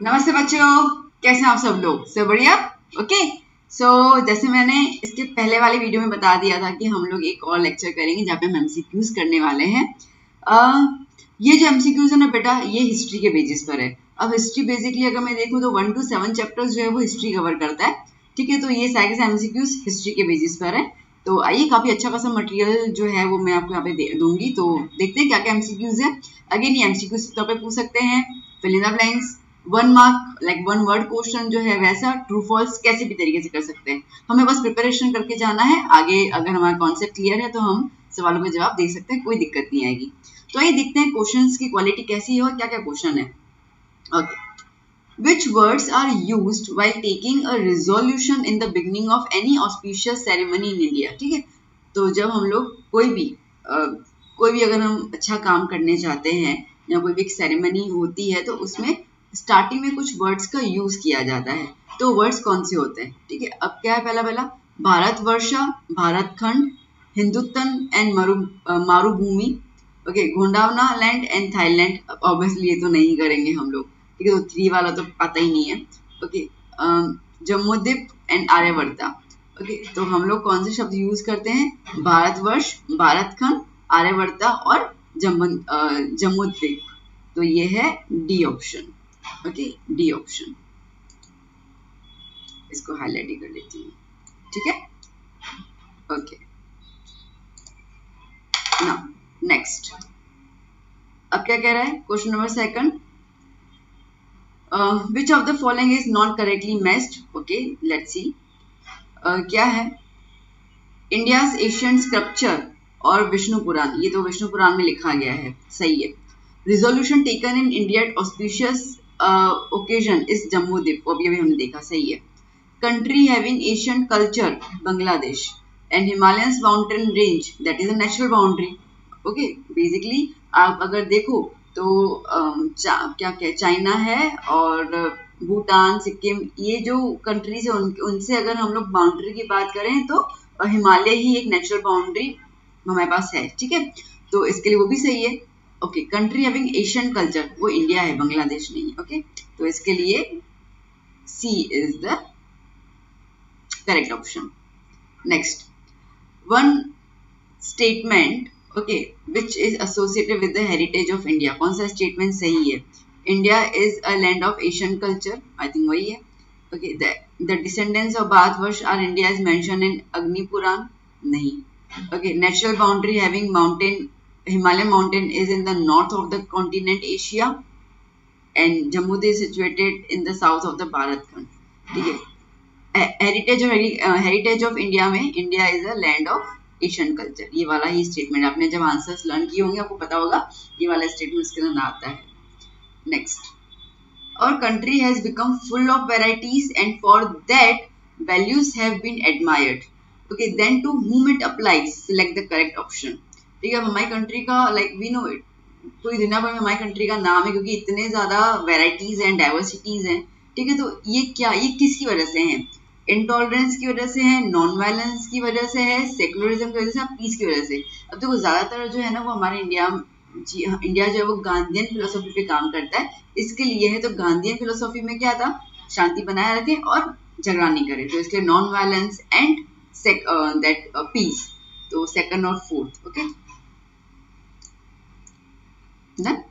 नमस्ते बच्चों, कैसे हैं आप सब लोग? सब बढ़िया? ओके। सो जैसे मैंने इसके पहले वाले वीडियो में बता दिया था कि हम लोग एक और लेक्चर करेंगे जहाँ पे हम एमसीक्यूज करने वाले हैं। ये जो एमसीक्यूज है ना बेटा, ये हिस्ट्री के बेसिस पर है। अब हिस्ट्री बेसिकली अगर मैं देखूँ तो 1 to 7 चैप्टर्स जो है वो हिस्ट्री कवर करता है। ठीक है, तो ये सारे एमसीक्यूज हिस्ट्री के बेसिस पर है। तो आइए, काफी अच्छा खासा मटेरियल जो है वो मैं आपको यहाँ पे दूंगी। तो देखते हैं क्या क्या एमसीक्यूज है। अगेन ये एमसीक्यूज तो पे पूछ सकते हैं, fill in the blanks, 1 mark like 1 word question जो है वैसा, ट्रू फॉल्स कैसे भी तरीके से कर सकते हैं। हमें बस प्रिपरेशन करके जाना है। आगे अगर हमारा कॉन्सेप्ट क्लियर है तो हम सवालों के जवाब दे सकते हैं, कोई दिक्कत नहीं आएगी। तो आइए देखते हैं क्वेश्चंस की क्वालिटी कैसी है और क्या क्या क्वेश्चन है। Okay, Which words are used while taking a resolution in the beginning of any auspicious ceremony in India? ठीक है, तो जब हम लोग कोई भी अगर हम अच्छा काम करने चाहते हैं या कोई भी एक सेरेमनी होती है तो उसमें स्टार्टिंग में कुछ वर्ड्स का यूज किया जाता है। तो वर्ड्स कौन से होते हैं? ठीक है, अब क्या है पहला Bharatvarsha, Bharatkhand, Hindustan and Marubhumi, okay, Gondwana land and Thailand. Obviously ये तो नहीं करेंगे हम लोग। ठीक है, तो 3 वाला तो पता ही नहीं है। Okay, Jambudweep and Aryavarta. Okay, तो हम लोग कौन से शब्द यूज करते हैं? भारतवर्ष, भारतखंड, आर्यवर्ता और जम्मूद्वीप। तो ये है D option. Okay, D option, इसको हाईलाइट ही कर लेती हूँ। ठीक है, ओके। नाउ नेक्स्ट, अब क्या कह रहा है? Question number 2, which of the following is not correctly matched? Okay, let's see. क्या है? इंडियाज एशियन स्क्रप्चर और विष्णु पुराण, ये तो विष्णु पुराण में लिखा गया है, सही है। Resolution taken in India at auspicious occasion is Jambudweep, वो अभी हमने देखा, सही है। Country having Asian culture, Bangladesh, and Himalayan mountain range, that is a natural boundary. Okay, basically आप अगर देखो तो क्या चाइना है और भूटान, सिक्किम, ये जो कंट्रीज है उनसे अगर हम लोग बाउंड्री की बात करें तो हिमालय ही एक नेचुरल बाउंड्री हमारे पास है। ठीक है, तो इसके लिए वो भी सही है। Okay, country having Asian culture, वो इंडिया है, बांग्लादेश नहीं। ओके, तो इसके लिए C is the correct option. Next, one statement okay which is associated with the heritage of India, कौन सा स्टेटमेंट सही है? India is a land of Asian culture, I think वही है। Okay, the descendants of Bharatvarsh are India is mention in Agni Purana, नहीं। Okay, natural boundary having mountain, Himalayan mountain is in the north of the continent Asia and Jammu is situated in the south of the Bharatkhand. ठीक है, heritage of India में India is a land of Asian culture, ये वाला ही statement आपने जब answers learn किए होंगे आपको पता होगा, ये वाला स्टेटमेंट उसके अंदर आता है। Next, our country has become full of varieties and for that values have been admired. Okay, then to whom it applies, select the correct option. ठीक है, हमारी कंट्री का लाइक वी नो इट, पूरी दुनिया भर में हमारी कंट्री का नाम है क्योंकि इतने ज्यादा वेराइटीज एंड डाइवर्सिटीज हैं। ठीक है, तो ये किसकी वजह से है? इंटॉलरेंस की वजह से है, नॉन वायलेंस की वजह से है, सेकुलरिज्म की वजह से, पीस की वजह से। अब देखो ज्यादातर जो है ना वो हमारे इंडिया जो है वो गांधीयन फिलोसॉफी पे काम करता है, इसके लिए है। तो गांधीयन फिलोसॉफी में क्या था? शांति बनाए रखें और झगड़ा नहीं करें, तो इसलिए non violence and that peace, तो सेकंड और fourth. Okay, done.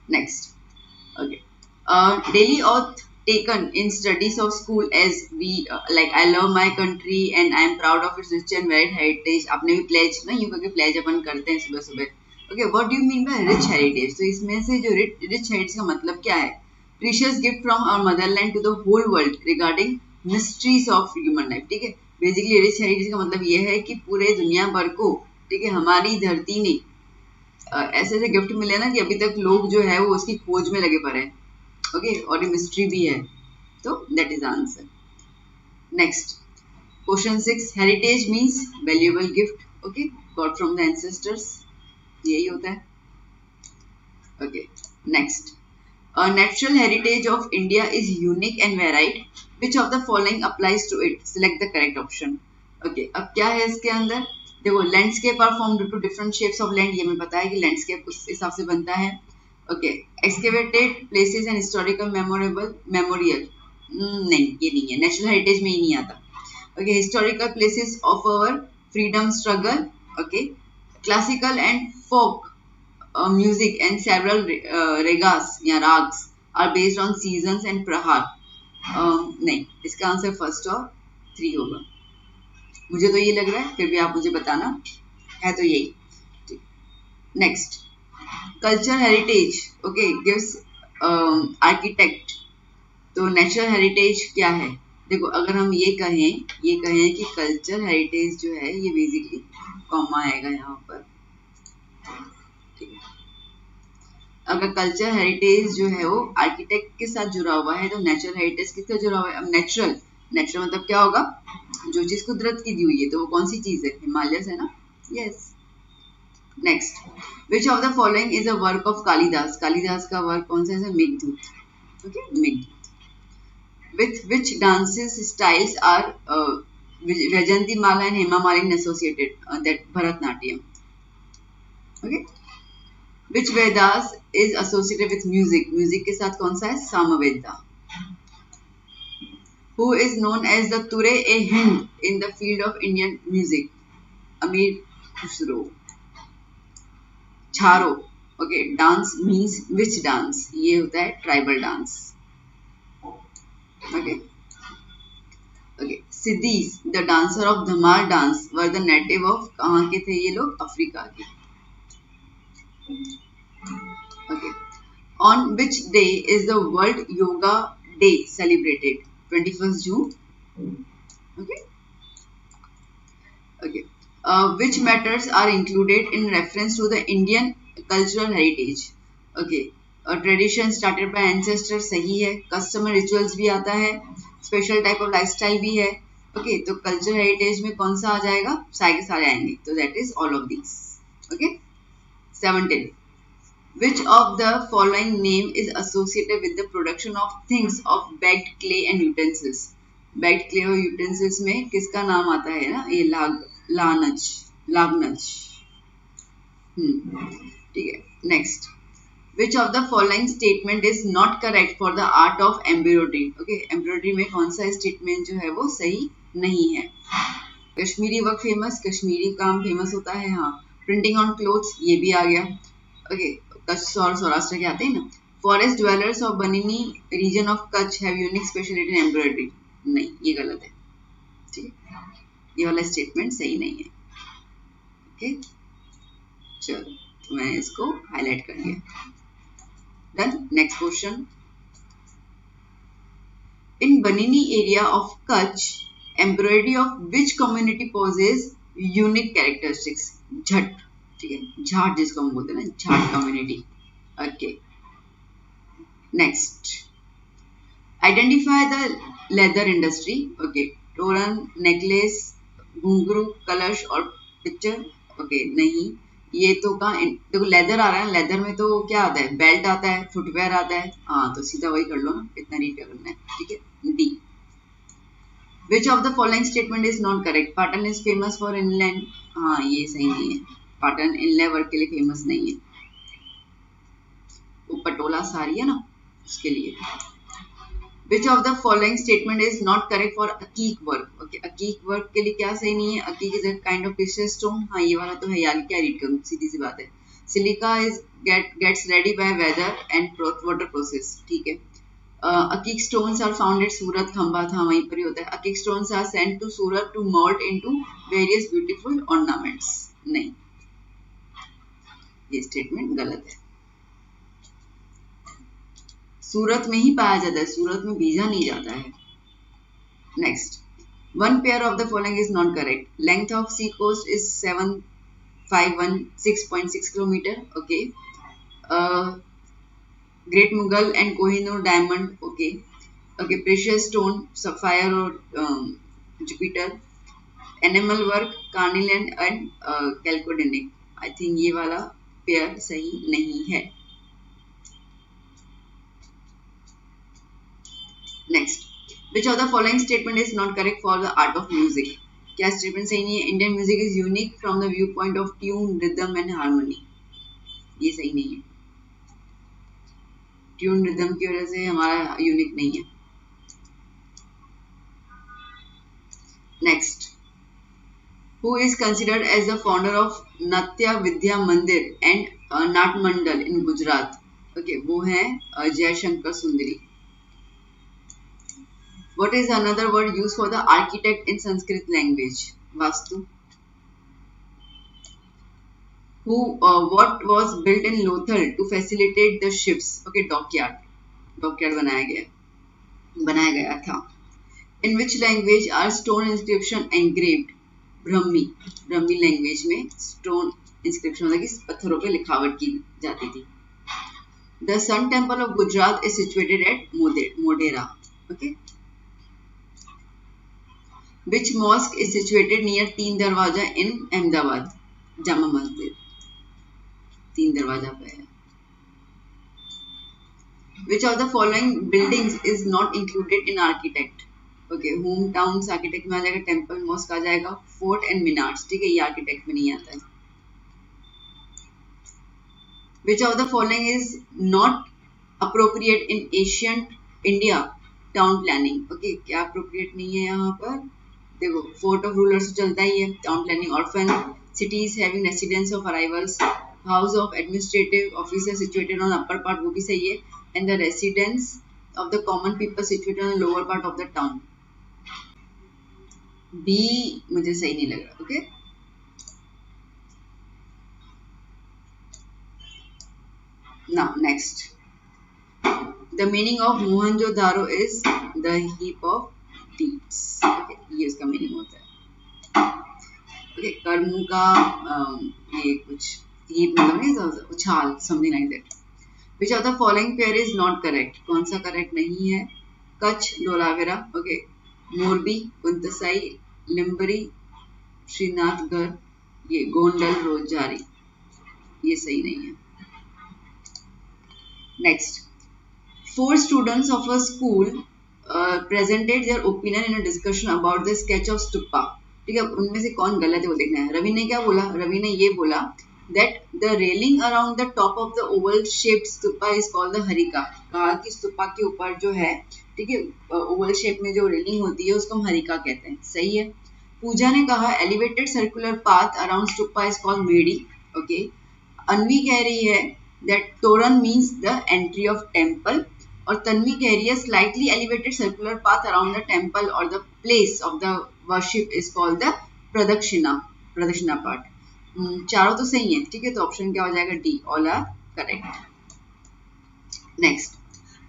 Next, okay, daily oath taken in studies of school as we like I love my country and I am proud of its rich and varied heritage। आपने भी pledge ना यूं करके pledge अपन करते हैं सुबह सुबह। Okay, what do you mean by rich heritage? तो इसमें से जो रिच हेरिटेज का मतलब क्या है? Precious gift from our motherland to the whole world regarding mysteries of human life. ठीक है, बेसिकली रिच हेरिटेज का मतलब ये है कि पूरे दुनिया भर को, ठीक है, हमारी धरती ने ऐसे ऐसे गिफ्ट मिले ना कि अभी तक लोग जो है वो उसकी खोज में लगे पड़े हैं। ओके, और ये मिस्ट्री भी है, तो that is answer. Next, question 6, heritage means valuable gift, okay, got from the ancestors, यही होता है। Okay, next, natural heritage of India is unique and varied, which of the following applies to it, select the correct option. Okay, अब क्या है इसके अंदर? देखो, landscape are formed to different shapes of land, ये हमें पता है कि लैंडस्केप उस हिसाब से बनता है। Okay, excavated places and historical memorial, नहीं ये नहीं है, नेशनल हेरिटेज में ही नहीं आता. Okay, historical places of our freedom struggle. Okay, classical and folk music and several ragas या raags are based on seasons and prahar. नहीं, इसका आंसर फर्स्ट और 3 होगा. मुझे तो ये लग रहा है, फिर भी आप मुझे बताना है तो यही. Next, culture heritage. Okay, gives architect. तो नेचुरल हेरिटेज क्या है? देखो, अगर हम ये कहें कि कल्चर हेरिटेज जो है ये बेसिकली कॉमा आएगा यहाँ पर. ठीक है, अगर कल्चर हेरिटेज जो है वो आर्किटेक्ट के साथ जुड़ा हुआ है तो नेचुरल हेरिटेज किससे जुड़ा हुआ है? अब नेचुरल मतलब क्या होगा? जो चीज कुदरत की दी हुई है, तो वो कौन सी चीज है? हिमालयस है ना. Yes. Next, which of the following is a work of Kalidas. Kalidas का वर्क कौन सा है? Meghdoot. Okay, Meghdoot. With which dances styles are Vyjayanthi Mala and Hema Malini associated? That Bharatanatyam. Okay, which Vedas is associated with music. Music के साथ कौन सा है? Samaveda. Who is known as the Ture-e-Hind in the field of Indian music? Amir Khusro. Chharo. Okay, dance means which dance? ये होता है tribal dance. Okay. Okay. Siddhis, the dancer of Dhamar dance, were the native of कहाँ के थे ये लोग? Africa के. Okay. On which day is the World Yoga Day celebrated? 21st June. Okay. Okay. Which matters are included in reference to the Indian cultural heritage? Okay. Tradition started by ancestors सही है. Custom rituals भी आता है. Special type of lifestyle भी है. Okay. तो cultural heritage में कौन सा आ जाएगा? सारे के सारे आएंगे. तो that is all of these. Okay. 17. Which of the following name is associated with the production of things of baked clay and utensils? Baked clay और utensils में किसका नाम आता है ना? ये लागनज. ठीक है. Next, which of the following statement is not correct for the art of embroidery? Okay, embroidery में कौन सा statement जो है वो सही नहीं है? कश्मीरी वर्क फेमस, कश्मीरी काम फेमस होता है. हाँ. Printing on clothes, ये भी आ गया. Okay. कच्छ और सौराष्ट्र के आते हैं ना. Forest dwellers of Banini region of Kutch have unique speciality in embroidery. नहीं, ये गलत है. ठीक है, ये वाला स्टेटमेंट सही नहीं है. ओके, चलो, तो मैंने इसको हाईलाइट कर लिया. Done. Next question. In Banini area of Kutch embroidery of which community possess unique characteristics? Jat. ठीक है, झाट जिसको हम बोलते हैं ना, Jat community. Okay. Next, identify the leather industry. Okay, toran, necklace, ghungroo, kalash और पिक्चर. ओके, नहीं, ये तो कहाँ? देखो, लेदर आ रहा है. लेदर में तो क्या आता है? बेल्ट आता है, फुटवेयर आता है. हाँ, तो सीधा वही कर लो ना, इतना रीड करना है. ठीक है. D. Which of the following statement is not correct? Patan is famous for inland. हाँ, ये सही नहीं है. पाटन इनले वर्क के लिए फेमस नहीं है. वो पटोला साड़ी है ना, उसके लिए. Which of the following statement is not correct for akik work? Okay, akik work के लिए क्या सही नहीं है? Akik is a kind of precious stone. हाँ, ये वाला तो है. आगे क्या रीड करूँ? सीधी सी बात है. Silica is gets ready by weather and water process. ठीक है. Akik stones are found at Surat. Khambha था, वहीं पर ही होता है. Akik stones are sent to Surat to mould into various beautiful ornaments. नहीं, ये स्टेटमेंट गलत है. सूरत में ही पाया जाता है, सूरत में भेजा नहीं जाता है. Next, one pair of the following is not correct. Length of sea coast is 7516.6 kilometre. Okay. Great Mughal and Kohinoor diamond. Okay. Okay, precious stone, sapphire और Jupiter. Animal work, carnelian and chalcedonic. I think ये वाला pair सही नहीं है. Next, which of the following statement is not correct for the art of music? क्या statement सही नहीं है? Indian music is unique from the view point of tune, rhythm and harmony. ये सही नहीं है. ट्यून रिदम की वजह से हमारा यूनिक नहीं है। Next, who is considered as the founder of Natya Vidya Mandir and Nat Mandal in Gujarat? Okay, वो है जयशंकर सुंदरी। What is another word used for the architect in Sanskrit language? Vastu. What was built in Lothal to facilitate the ships? Okay, dockyard बनाया गया था। In which language are stone inscription engraved? Brahmi language में stone inscription मतलब कि पत्थरों पे लिखावट की जाती थी। The sun temple of Gujarat is situated at Modhera. Okay, which mosque is situated near Teen Darwaza इन अहमदाबाद? जामा मस्जिद तीन दरवाजा पे है। विच of the following buildings is not included in architect? Okay, home town architect में आ जाएगा, टेम्पल मॉस्क आ जाएगा, फोर्ट एंड मीनार्स, ठीक है, ये आर्किटेक्ट में नहीं आता है। विच of the following is not appropriate in ancient India town planning? Okay, क्या अप्रोप्रिएट नहीं है यहाँ पर? देखो, फोर्ट ऑफ रूलर्स तो चलता ही है, town planning orphan, cities having residence of arrivals, house of administrative officer situated on upper part, वो भी सही है, and the residence of the common people situated on lower part of the town. B मुझे सही नहीं लग रहा। Okay, now next, the meaning of Mohenjodaro is the heap of deeds. Okay, ये इसका मीनिंग होता है। ओके, कर्मों का ये कुछ हीप मतलब नहीं, उछाल, something like that. Which of the following pair is not correct? कौन सा करेक्ट नहीं है? कच्छ, धोलावीरा, ओके, मोरबी, कुंतसाई, लिम्बरी, श्रीनाथगढ़, ये गोंडल, रोजजारी, ये सही नहीं है। Next, 4 students of a school presented their opinion in a discussion about the sketch of stupa। ठीक है, उनमें से कौन गलत है वो देखना है। रवि ने क्या बोला? रवि ने ये बोला that the railing around the top of the oval shaped stupa is called the harika। कहा कि स्तूपा के ऊपर जो है, ठीक है, ओवल शेप में जो रेलिंग होती है उसको हम हरिका कहते हैं। सही है। पूजा ने कहा elevated circular path around stupa is called medhi. Okay, Anvi कह रही है that toran means the entry of temple, और तन्वी कह रही है slightly elevated circular path around the temple और the place of the worship is called the pradakshina part. चारों तो सही है, ठीक है, तो ऑप्शन क्या हो जाएगा? D, all are correct. Next,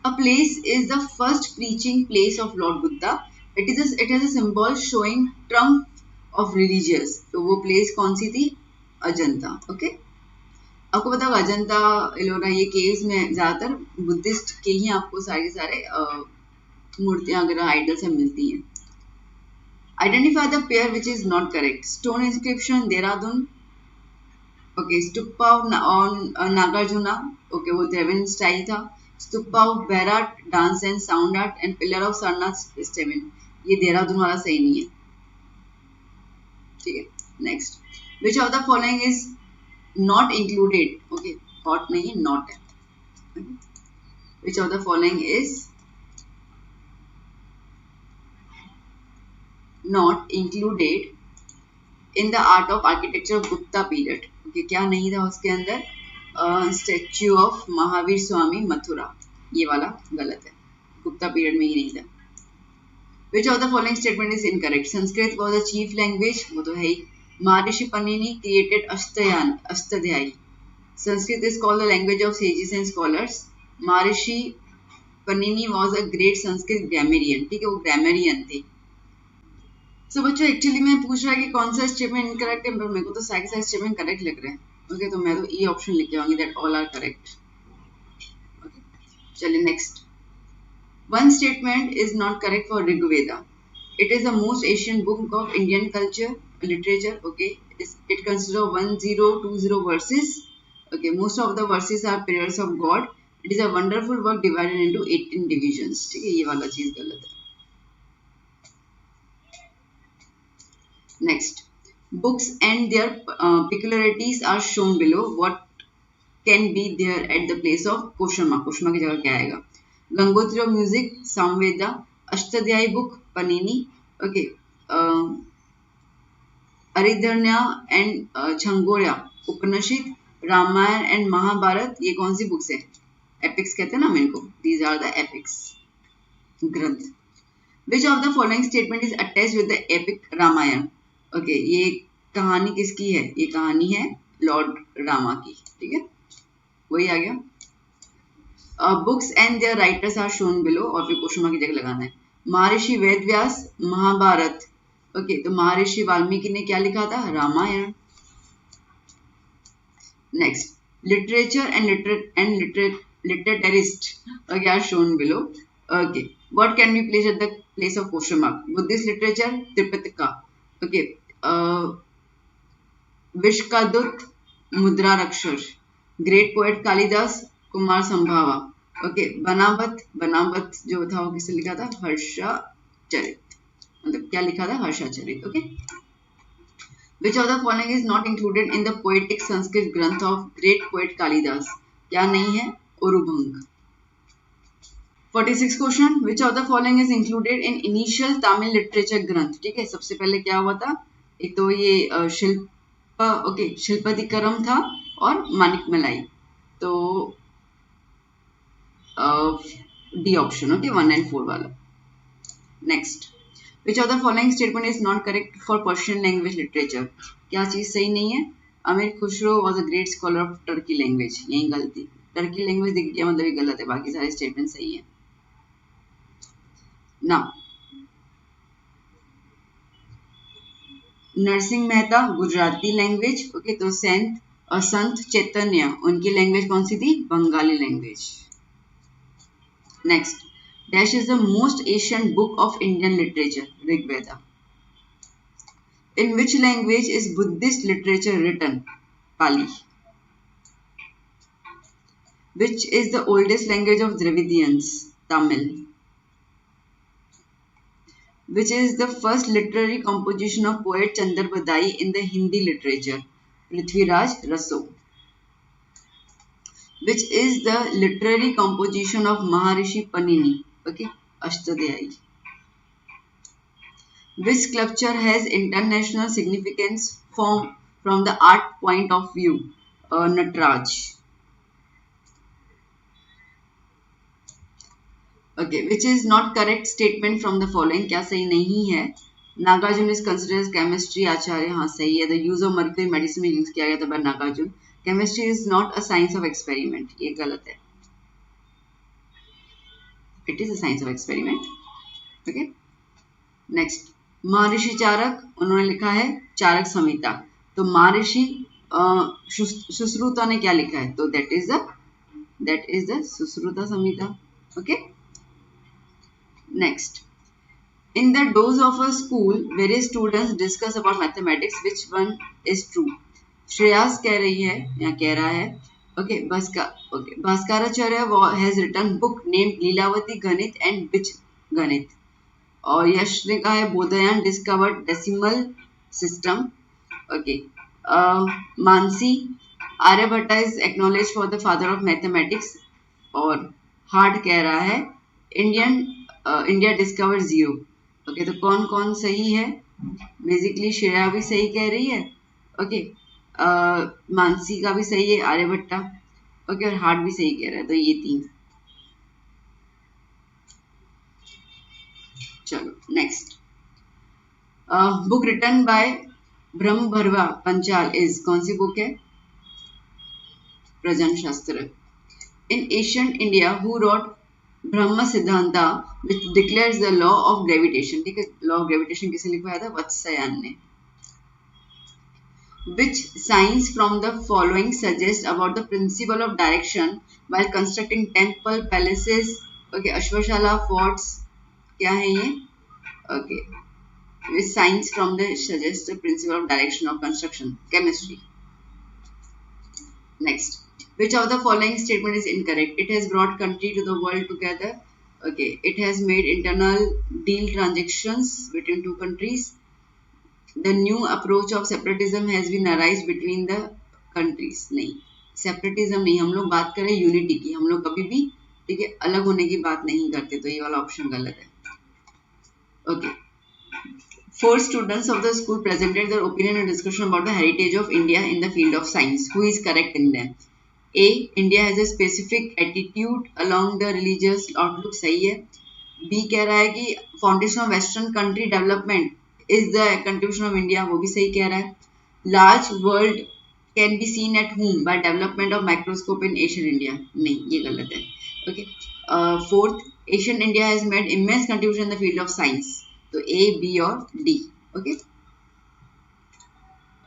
a place is the first preaching place of Lord Buddha. It has a symbol showing triumph of religious। तो वो प्लेस कौन सी थी? अजंता। ओके, आपको पता है अजंता, एलोरा, ये केव्स में ज्यादातर बुद्धिस्ट के ही आपको सारे मूर्तियां वगैरह आइडल्स मिलती हैं। Identify the pair which is not correct. Stone inscription Dehradun, okay, stupa on Nagarjuna, okay, वो द्रविड़ स्टाइल था। Stupa of Bairat, dance and sound art, and pillar of Sarnath stamen, ये देहरादून वाला सही नहीं है, ठीक है। Next, which of the following is not included? Okay, hot नहीं है, नॉट है। विच of the following is not included in the art of architecture of Gupta period? Okay, क्या नहीं था उसके अंदर? स्टैच्यू ऑफ महावीर स्वामी मथुरा, ये वाला गलत है, गुप्ता पीरियड में ही नहीं था। Which of the following statement is incorrect? Sanskrit was the chief language, वो तो है ही। Maharshi Panini created Ashtadhyayi. Sanskrit is called the language of sages and scholars. Maharshi Panini was a great Sanskrit grammarian, ठीक है, वो ग्रामेरियन थे। सो बच्चों, एक्चुअली मैं पूछ रहा है कि कौन सा स्टेटमेंट इनकरेक्ट है, मेरे को तो सारे स्टेटमेंट करेक्ट लग रहे हैं। ओके, तो मैं तो ई ऑप्शन लिख के आऊंगी, that all are correct. Okay, चलिए next. One statement is not correct for Rigveda. It is the most ancient book of Indian culture literature. Okay, it consist of 1020 verses. Okay, most of the verses are prayers of god. It is a wonderful work divided into 18 divisions, ठीक है, ये वाला चीज गलत है। Next, books and their peculiarities are shown below. What can be there at the place of question mark, question mark की जगह क्या आएगा? Gangotri of music Samaveda, Ashtadhyayi book Panini, okay, अरिधर्ण्या एंड झंगोरा उपनिषद, रामायण एंड महाभारत, ये कौन सी बुक्स है? एपिक्स कहते हैं ना इनको, दीज आर द एपिक्स ग्रंथ। Which of the following statement is attached with the epic Ramayana? Okay, ये कहानी किसकी है? ये कहानी है लॉर्ड रामा की, ठीक है, वही आ गया। Books and their writers are shown below, और फिर क्वेश्चन मार्क की जगह लगाना है। महर्षि वेद व्यास महाभारत, ओके, तो महर्षि वाल्मीकि ने क्या लिखा था? Ramayan. Next, literature and litterateurs are shown below, okay, what can be place at the place of question mark? Buddhist literature Tripitaka, okay, विश्वकादूत मुद्राक्षर, great poet Kalidas, Kumar Sambhava, okay, बनावत जो था वो किसने लिखा था? हर्षाचरित, मतलब क्या लिखा था? हर्षाचरित, okay. Which of the following is not included in the poetic Sanskrit ग्रंथ of great poet कालिदास? क्या नहीं है? ओरुभंग। 46 question, which of the following is included in initial Tamil literature ग्रंथ? ठीक है, सबसे पहले क्या हुआ था? एक तो ये शिल्पादिकरम था और मानिकमलाई, तो डी ऑप्शन, ओके, 1 and 4 वाला। Next, which of the following statement is not correct for Persian language literature? क्या चीज सही नहीं है? अमीर Khusro was a great scholar of Turkey language, यही गलती, टर्की लैंग्वेज दिख गया मतलब ये गलत है, बाकी सारे स्टेटमेंट सही है ना। नरसिंह मेहता गुजराती लैंग्वेज, ओके, तो संत चैतन्य उनकी लैंग्वेज कौन सी थी? Bengali language. Next, Dash is the most ancient book of Indian literature, Rig Veda. In which language is Buddhist literature written? Pali. Which is the oldest language of Dravidians? Tamil. Which is the first literary composition of poet Chandar Badai in the Hindi literature? Prithviraj Raso. Which is the literary composition of Maharishi Panini? Okay, Ashtadhyayi. Which sculpture has international significance from the art point of view? Nataraj. Okay, which is not correct statement from the following? क्या सही नहीं है? Nagarjuna is considered as chemistry आचार्य, हाँ सही है। The use of mercury medicine में use किया गया था by Nagarjuna. Chemistry is not a science of experiment, ये गलत है। It is a science of experiment. Okay. Next, महर्षि चारक, उन्होंने लिखा है चारक संहिता, तो महर्षि सुश्रुता ने क्या लिखा है? तो that is the Sushruta Samhita. Okay. Next, in the doors of a school, various students discuss about mathematics. Which one is true? Shreyas कह रही है या कह रहा है, okay, Bhaskaracharya has written book named Lilavati Ganit and Beej Ganit, और यश ने कहा है Baudhayana discovered decimal system, okay, Mansi Aryabhatta is acknowledge for the father of mathematics, और हार्ड कह रहा है इंडिया डिस्कवर जीरो, ओके, तो कौन कौन सही है? बेसिकली श्रेया भी सही कह रही है, ओके, मानसी का भी सही है, आर्यभट्टा, ओके, और हार्ट भी सही कह रहा है, तो ये 3। चलो नेक्स्ट, बुक रिटन बाय ब्रह्म भरवा पंचाल इज, कौन सी बुक है? प्रजन शास्त्र। In ancient India who wrote Brahma Siddhanta which declares the law of gravitation, ठीक है, लॉ ऑफ ग्रेविटेशन किसे लिखवाया था? वत्सयान ने। Which science from the following suggests about the principle of direction while constructing temple, palaces, okay, अश्वशाला, forts, क्या है ये? Okay, which science from the suggests the principle of direction of construction? Chemistry. Next, which of the following statement is incorrect? It has brought country to the world together. Okay, it has made internal deal transactions between two countries. The new approach of separatism has been arise between the countries. नहीं, separatism नहीं, हम लोग बात करें unity की, हम लोग कभी भी ठीक है अलग होने की बात नहीं करते, तो ये वाला ऑप्शन गलत है। Okay, 4 students of the school presented their opinion and discussion about the heritage of India in the field of science. Who is correct in them? A. India has a specific attitude along the religious outlook. सही है। B कह रहा है कि foundation of Western country development is the contribution of India. वो भी सही कह रहा है। Large world can be seen at home by development of microscope in Asian India. नहीं, ये गलत है। Okay. Fourth, Asian India has made immense contribution in the field of science. तो A, B और D. Okay.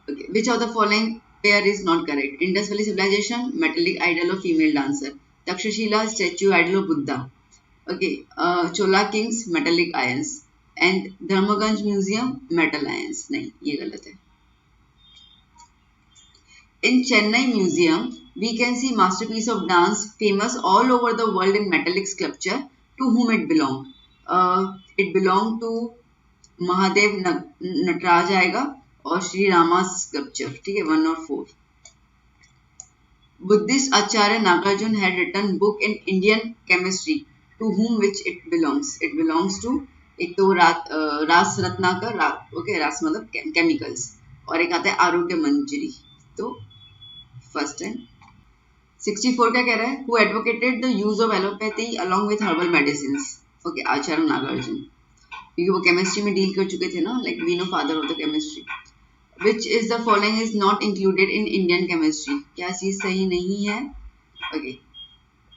Okay. Which of the following pair is not correct? Indus Valley Civilization, metallic idol of female dancer. Takshashila, statue idol of Buddha. Okay. Chola Kings, metallic ions. And Dharmaganj Museum, metal ions. नहीं, ये गलत है। In Chennai Museum, we can see masterpiece of dance famous all over the world in metallic sculpture. To whom it belong? It belong to Mahadev Nataraj आएगा और Shri Rama sculpture, ठीक है, 1 और 4। Buddhist Acharya Nagarjuna had written book in Indian chemistry. To whom which it belongs? It belongs to एक तो रास Ratnakar, okay, रास मतलब केमिकल्स, और एक आता है आरोग्य मंजरी, तो फर्स्ट है। 64 क्या कह रहा है? Who advocated the use of allopathy along with herbal medicines? Okay, Acharya Nagarjuna, क्योंकि वो केमिस्ट्री में डील कर चुके थे ना, like we know father of the chemistry. Which is the following is not included in Indian chemistry? क्या चीज सही नहीं है? Okay,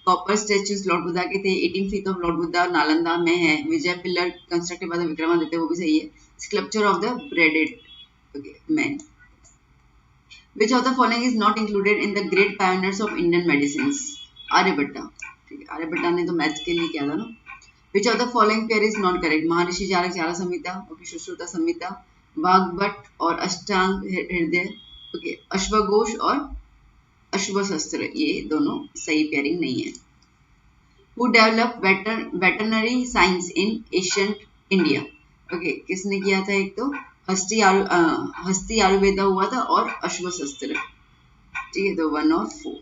copper statues lord Buddha के थे, 18 feet of lord Buddha Nalanda में है। Vijay pillar constructed by the Vikramaditya, वो भी सही है। Sculpture of the braided, okay, man. Which of the following is not included in the great pioneers of Indian medicine? Aryabhatta, ठीक है, आर्यभट्टा ने तो मैथ्स के लिए किया था ना। Which of the following pair is not correct? महर्षि चारक चारा संहिता, ओके, सुश्रुता संहिता, वाग्भट और अष्टांग हृदय, ओके, अश्वघोष और अश्वशस्त्र, ये दोनों सही पेयरिंग नहीं है। Who developed veterinary science in ancient India? Okay, किसने किया था? एक तो हस्ती आयुर्वेदा हुआ था और अश्वशस्त्र, ठीक है, तो 1 और 4।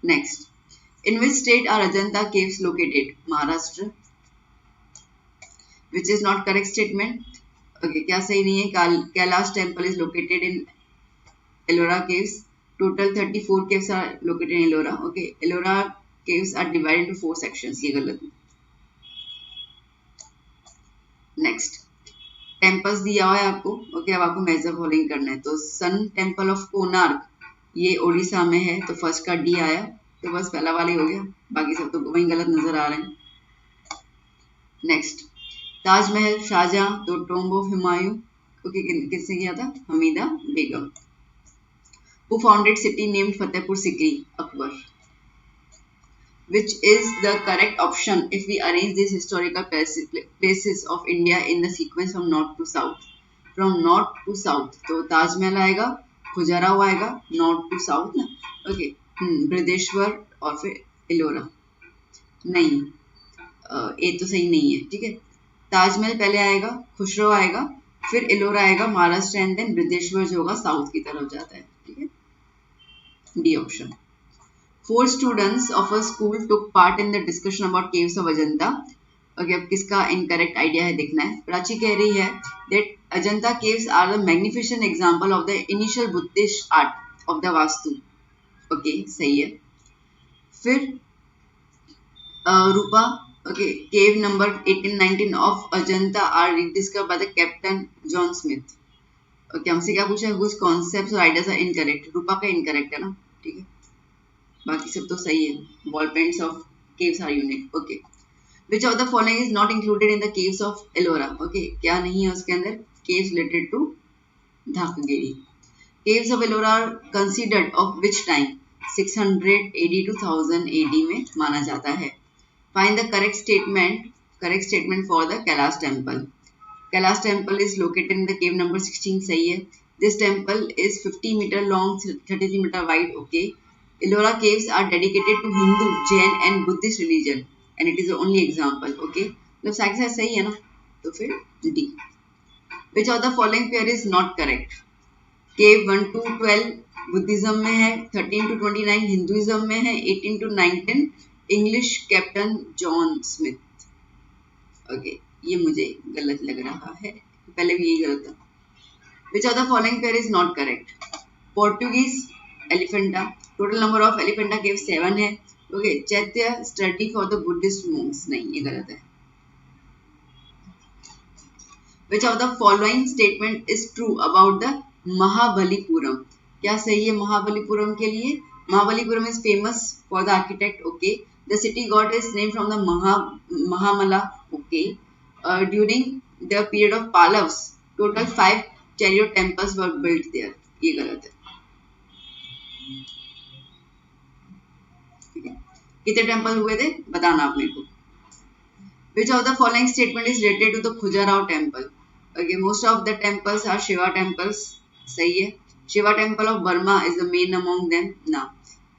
Next, in which state are Ajanta caves located? Maharashtra. Which is not correct statement. Okay, क्या सही नहीं है? Kailash temple is located in Ellora caves. Total 34 caves are located in Ellora. Okay, Ellora caves are divided into 4 sections. ये गलत है। Next, temples दिया हुआ है आपको। Okay, अब आपको मैच द फॉलोइंग करना है। तो Sun Temple of Konark, ये ओडिशा में है, तो फर्स्ट का D आया, तो बस पहला वाला ही हो गया, बाकी सब तो वहीं गलत नजर आ रहे हैं। नेक्स्ट, ताजमहल शाहजहां, तो टॉम्ब ऑफ हुमायूं, ओके, किसने किया था? Hamida Begum. Who founded city named Fatehpur Sikri? Akbar. Which is the correct option if we arrange this historical places of India in the sequence from north to south? From north to south, तो ताजमहल आएगा, खजुराहो आएगा, north to south ना, okay, Brihadeshwara और फिर एलोरा। नहीं, ये तो सही नहीं है, ठीक है। ताजमहल पहले आएगा, खुसरो आएगा, फिर एलोरा आएगा, महाराष्ट्र, एंड देन बृहदेश्वर जो होगा साउथ की तरफ जाता है, ठीक है, D option. 4 students of a school took part in the discussion about caves of Ajanta. Okay, अब किसका इनकरेक्ट आइडिया है देखना है। प्राची कह रही है that Ajanta caves are the magnificent example of the initial Buddhist art of the vastu. Okay, सही है। फिर रूपा, okay, cave number 18-19 of Ajanta are discovered by the captain John Smith. Okay, हमसे क्या पूछा है? व्हिच कॉन्सेप्ट्स और आइडियाज आर इनकरेक्ट? रूपा का इनकरेक्ट है ना, ठीक है, बाकी सब तो सही है। Wall paints of caves are unique. Okay, which of the following is not included in the caves of Ellora? Okay, क्या नहीं है उसके अंदर? केव्स रिलेटेड टू धाकगिरी। Caves of Ellora are considered of which time? 600 AD to 1000 AD में माना जाता है। Find the correct statement for the Kailash temple. Kailash temple is located in the cave number 16, सही है। This temple is 50 meter long, 33 meter wide. Okay. Ellora caves are dedicated to Hindu, Jain and Buddhist religion, and it is the only example. Okay. मतलब side side सही है ना, तो फिर D. Which of the following pair is not correct? Cave 1 to 12 Buddhism में है, 13 to 29 Hinduism में है, 18 to 19 English captain John Smith. Okay, ये मुझे गलत लग रहा है, पहले भी यही गलत था। Which of the following pair is not correct? Portuguese elephanta, total number of elephanta caves 7 है। ओके, चैत्य study for the Buddhist monks, नहीं ये गलत है। Which of the following statement is true about the Mahabalipuram? क्या सही है महाबलीपुरम के लिए? Mahabalipuram is famous for the architect. Okay, the city got its name from the Mahamala. Okay, during the period of Pallavas, total 5 chariot temples were built there. ये गलत है। ठीक है, कितने टेम्पल हुए थे बताना आप मेरे को। Which of the following statement is related to the Khajuraho temple? Okay, most of the temples are Shiva temples. सही है। Shiva temple of Burma is the main among them. Now,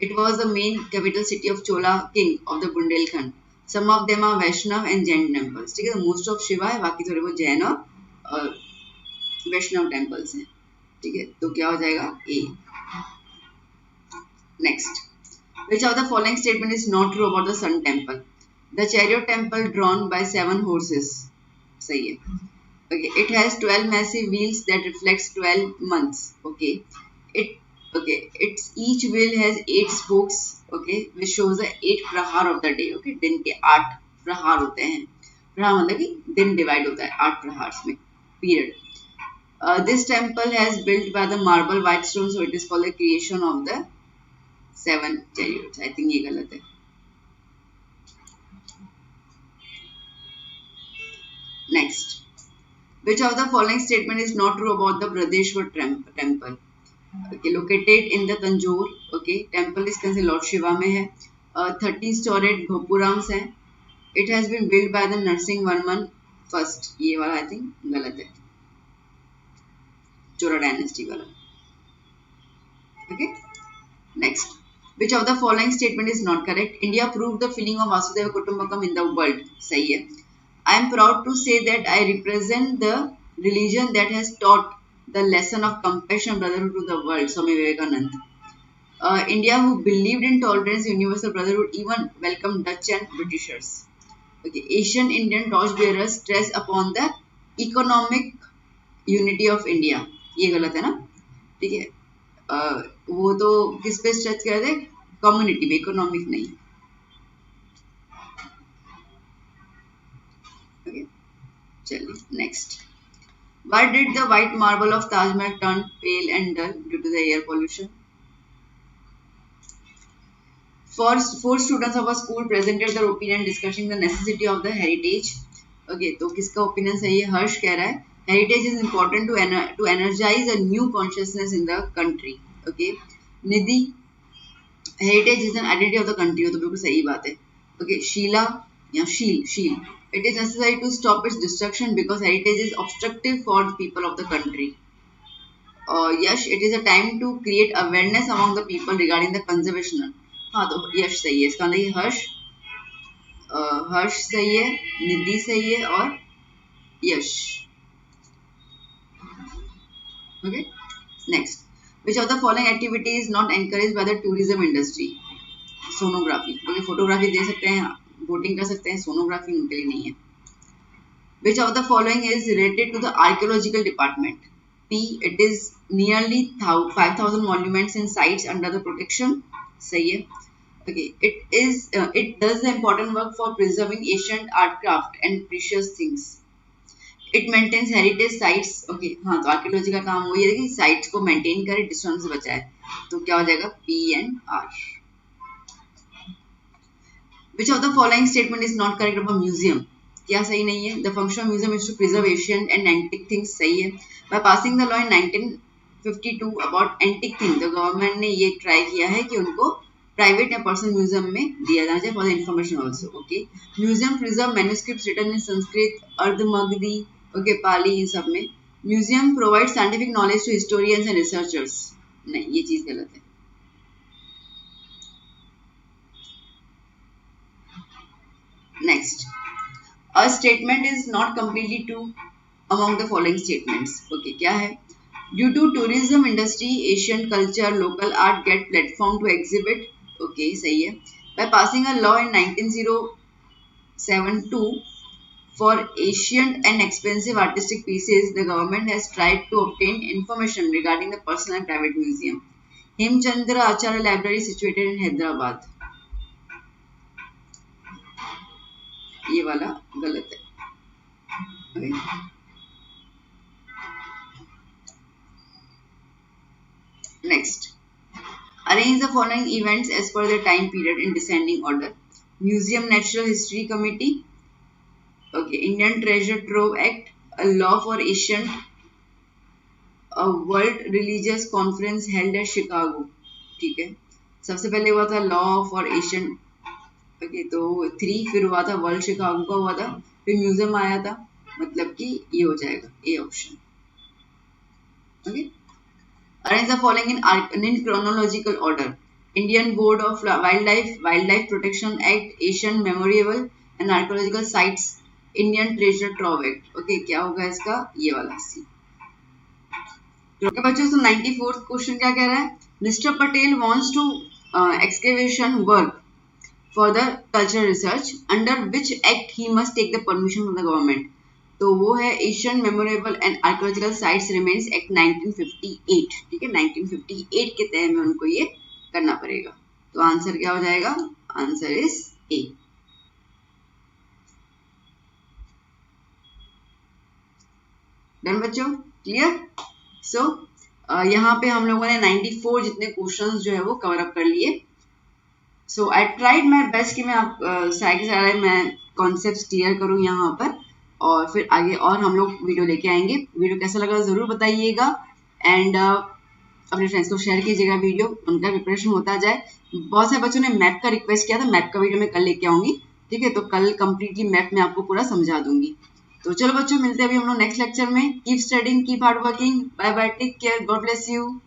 it was the main capital city of Chola king of the Bundelkhand. Some of them are Vaishnav and Jain temples. ठीक है, most of Shiva है, बाकी थोड़े बहुत जैन और वैष्णव temples हैं। ठीक है, तो क्या हो जाएगा A. Next, which of the following statement is not true about the sun temple? The chariot temple drawn by 7 horses. सही है। Okay, it has 12 massive wheels that reflects 12 months. Okay, its each wheel has 8 spokes. Okay, which shows the 8 प्रहार of the day. Okay, दिन के 8 प्रहार होते हैं। प्रहार मतलब कि दिन डिवाइड होता है 8 प्रहार में। Period. This temple has built by the marble white stone, so it is called the creation of the 7 chariots. I think ये गलत है। Next, which of the following statement is not true about the Bradeshwar temple? Okay, located in the Tanjore. Okay, temple is considered Lord Shiva में है। 13 storied gopurams हैं। It has been built by the Narasimhavarman first. ये वाला I think गलत है, Chora dynasty वाला। Okay, next, which of the following statement is not correct? India proved the feeling of Vasudhaiva Kutumbakam in the world. सही है। I am proud to say that I represent the religion that has taught the lesson of compassion, brotherhood to the world. Swami Vivekananda. India, who believed in tolerance, universal brotherhood, even welcomed Dutch and Britishers. Okay, Asian Indian torchbearers stress upon the economic unity of India. ये गलत है ना। ठीक है, वो तो किस पे स्ट्रेच कर रहे, कम्युनिटी पे, इकोनॉमिक नहीं। ओके, चलिए next. Why did the white marble of Taj Mahal turn pale and dull due to the air pollution? 4 students of a school presented their opinion discussing the necessity of the heritage. Okay, तो किसका opinion सही है? हर्ष कह रहा है heritage is important to energize a new consciousness in the country. Okay, Nidhi, heritage is an identity of the country, तो बिल्कुल सही बात है। Okay, शीला या शील, it is necessary to stop its destruction because heritage is obstructive for the people of the country. Yash, it is a time to create awareness among the people regarding the conservation. हाँ, तो यश सही है, इसका मतलब हर्ष सही है, निधि सही है और यश। Okay, next, which of the following activity is not encouraged by the tourism industry? Sonography. Okay, photography दे सकते हैं, बोटिंग कर सकते हैं, सोनोग्राफी उनके लिए नहीं है। Which of the following is related to the archaeological department? P, it is nearly 5,000 monuments and sites under the protection. सही है। Okay, it does the important work for preserving ancient art craft and precious things. It maintains heritage sites. Okay, हाँ, तो archaeology का काम वही है कि sites को मेंटेन करे, डिस्टर्बेंस से बचाए। तो क्या हो जाएगा? P and R. Which of the following statement is not correct about museum? क्या सही नहीं है? The function of museum is to preserve ancient and antique things. सही है। By passing the law in 1952 about antique things, the government ने ये try किया है कि उनको प्राइवेट या पर्सनल म्यूजियम में दिया जाना चाहिए for the information also. Okay, museum preserve manuscripts written in Sanskrit, Ardhamagadhi, okay, Pali, इन सब में। Museum provide scientific knowledge to historians and researchers. नहीं, ये चीज गलत है। Next, a statement is not completely true among the following statements. Okay, क्या है? Due to tourism industry Asian culture local art get platform to exhibit, okay सही है। By passing a law in 1972 for ancient and expensive artistic pieces, the government has tried to obtain information regarding the personal and private museum. Hemchandra Acharya Library situated in Hyderabad. ये वाला गलत है। Okay. Next, arrange the following events as per the time period in descending order. Museum Natural History Committee. Okay, Indian Treasure Trove Act, a law for ancient, a World Religious Conference held at Chicago. ठीक है, सबसे पहले हुआ था law for Asian, okay तो 3, फिर हुआ था वर्ल्ड शिकागो का हुआ था, फिर म्यूजियम आया था, मतलब कि ये हो जाएगा A option. Okay, arrange the following in chronological order. Indian board of wild life protection act, Asian memorial and archaeological sites, Indian treasure trove act. Okay, क्या होगा इसका, ये वाला सी। बच्चों तो 94th क्वेश्चन क्या कह रहा है, mister Patel wants to excavation work for the cultural research under which act he must take the permission from the government. तो वो है Asian memorable and archaeological sites remains act 1958, ठीक है 1958 के तहत में उनको ये करना पड़ेगा। तो आंसर क्या हो जाएगा, आंसर इज ए। डन बच्चों, क्लियर। सो यहाँ पे हम लोगों ने 94 जितने क्वेश्चंस जो है वो कवर अप कर लिए। सो आई ट्राइड माई बेस्ट कि मैं आप सारे मैं कॉन्सेप्ट्स क्लियर करूँ यहाँ पर, और फिर आगे और हम लोग वीडियो लेके आएंगे। वीडियो कैसा लगा ज़रूर बताइएगा, एंड अपने फ्रेंड्स को शेयर कीजिएगा वीडियो, उनका प्रिपरेशन होता जाए। बहुत सारे बच्चों ने मैप का रिक्वेस्ट किया था, मैप का वीडियो मैं कल लेके आऊँगी, ठीक है। तो कल कम्प्लीटली मैप में आपको पूरा समझा दूंगी। तो चलो बच्चों, मिलते हैं अभी हम लोग नेक्स्ट लेक्चर में। Keep studying, keep hard working, bye bye, take care, God bless you.